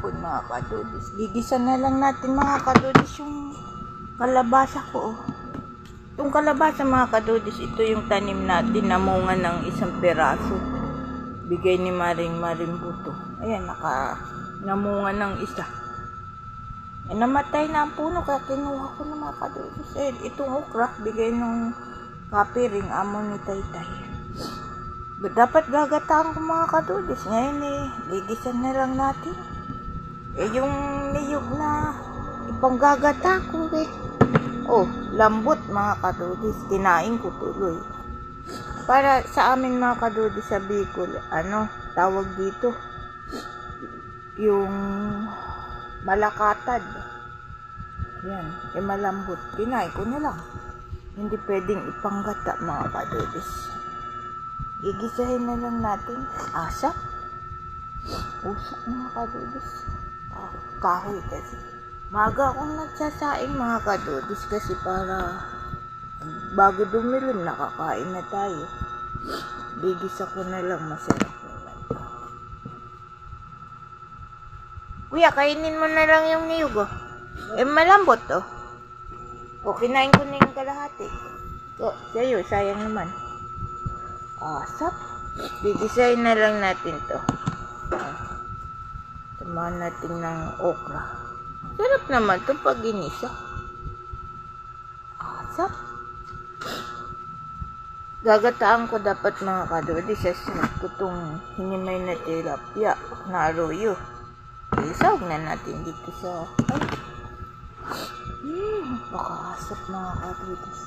hapon mga kadudis. Gigisa na lang natin mga kadudis yung kalabasa ko. Itong kalabasa mga kadudis, ito yung tanim natin, namunga ng isang peraso. Bigay ni Maring Buto. Ayan, namunga ng isa. Namatay na ang puno kaya kinuha ko na mga kadudis. Itong okra, bigay ng kapiring amo ni Taytay. Dapat gagataan ko mga kadudis. Ngayon ligisan na lang natin. Yung niyog na ipanggagata ko lambot mga kadudis. Kinain ko tuloy. Para sa amin mga kadudis sa Bicol, tawag dito? Yung malakatad. Yan, malambot. Kinain ko na lang. Hindi pwedeng ipanggata mga kadudis. Gigisahin na lang natin. Asap. Usok mga kadudis. Kahoy kasi. Maga akong nagsasaing mga kadudis kasi para bago dumilim nakakain na tayo. Gigisa ko na lang, masarap naman. Kuya, kainin mo na lang yung niyog malambot kinain ko na yung kalahati. Sa'yo, sayang naman. Asap. Gigisahin na lang natin to. Samahan natin ng okra. Sarap naman to pag ginisa. Asap. Gagataan ko dapat mga kadudis. Sasunod ko itong hinimay na tilapia na arroyo. Isawag na natin dito sa napakaasap mga kadudis.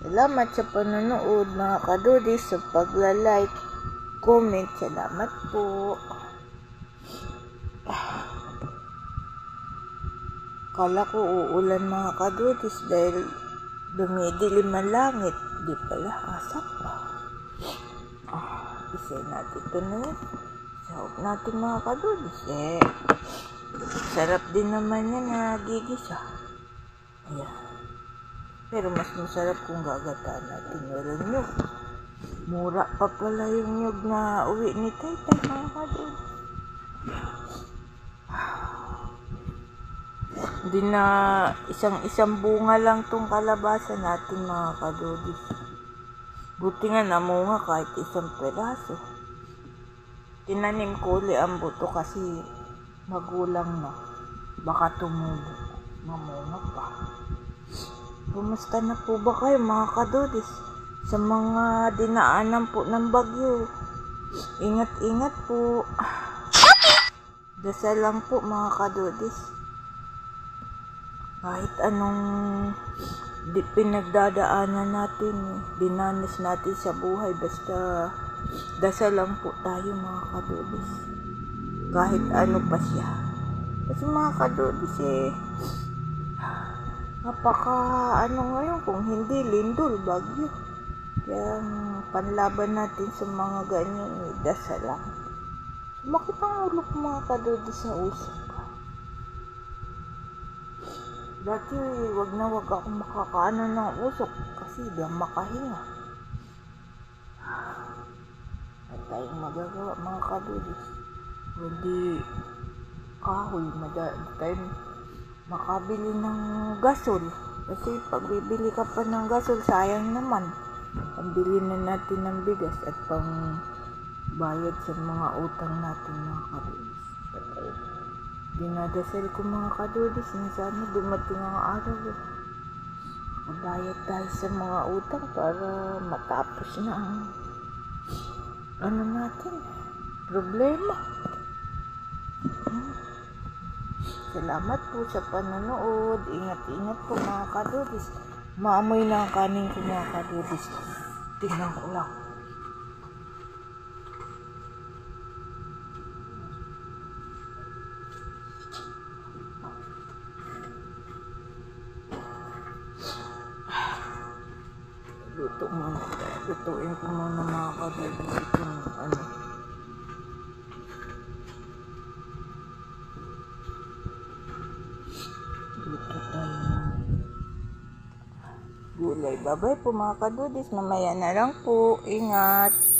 Salamat sa panonood mga kadudis, sa pagla-like, comment. Salamat po. Kala ko uulan mga kadudis dahil dumidilim ang langit. Di pala, asap pa. Isay natin ito na yun. Sahog natin mga kadudis. Sarap din naman yan na gigisa. Ayan. Pero mas masarap kung gagataan natin. Meron nyug. Mura pa pala yung nyug na uwi ni Taytay mga kadudis. Hindi na isang bunga lang tong kalabasa natin mga kadudis. Buti nga namunga kahit isang peraso. Tinanim ko uli ang buto kasi magulang na. Baka tumubo. Mamunga pa. Kumusta na po ba kayo mga kadudis? Sa mga dinaanan po ng bagyo. Ingat-ingat po. Dasal lang po mga kadudis. Kahit anong pinagdadaanan natin, dinanas natin sa buhay, basta dasal lang po tayo mga kadudis. Kahit ano pa siya. Kasi mga kadudis napaka ngayon kung hindi lindol, bagyo. Kaya panlaban natin sa mga ganyan, dasal lang. Sumakit ang ulo ko mga kadudis sa usok. Dati wag akong makakaano ng usok kasi di ang makahinga. At tayong magagawa mga kadudis. Hindi kahoy, madali tayo makabili ng gasol. Kasi pag bibili ka pa ng gasol, sayang naman. Pambili na natin ng bigas at pang bayad sa mga utang natin mga kadudis. Dinadasal ko mga kadudis na sana dumating ang araw. Mabayad tayo sa mga utang para matapos na ang natin problema. Salamat po sa panonood. Ingat-ingat po mga kadudis. Maamoy na ang kanin ko mga kadudis. Tingnan ko lang. Lutuin ko muna mga kadudis itong luto tayo ng gulay. Bye-bye po mga kadudis. Mamaya na lang po. Ingat.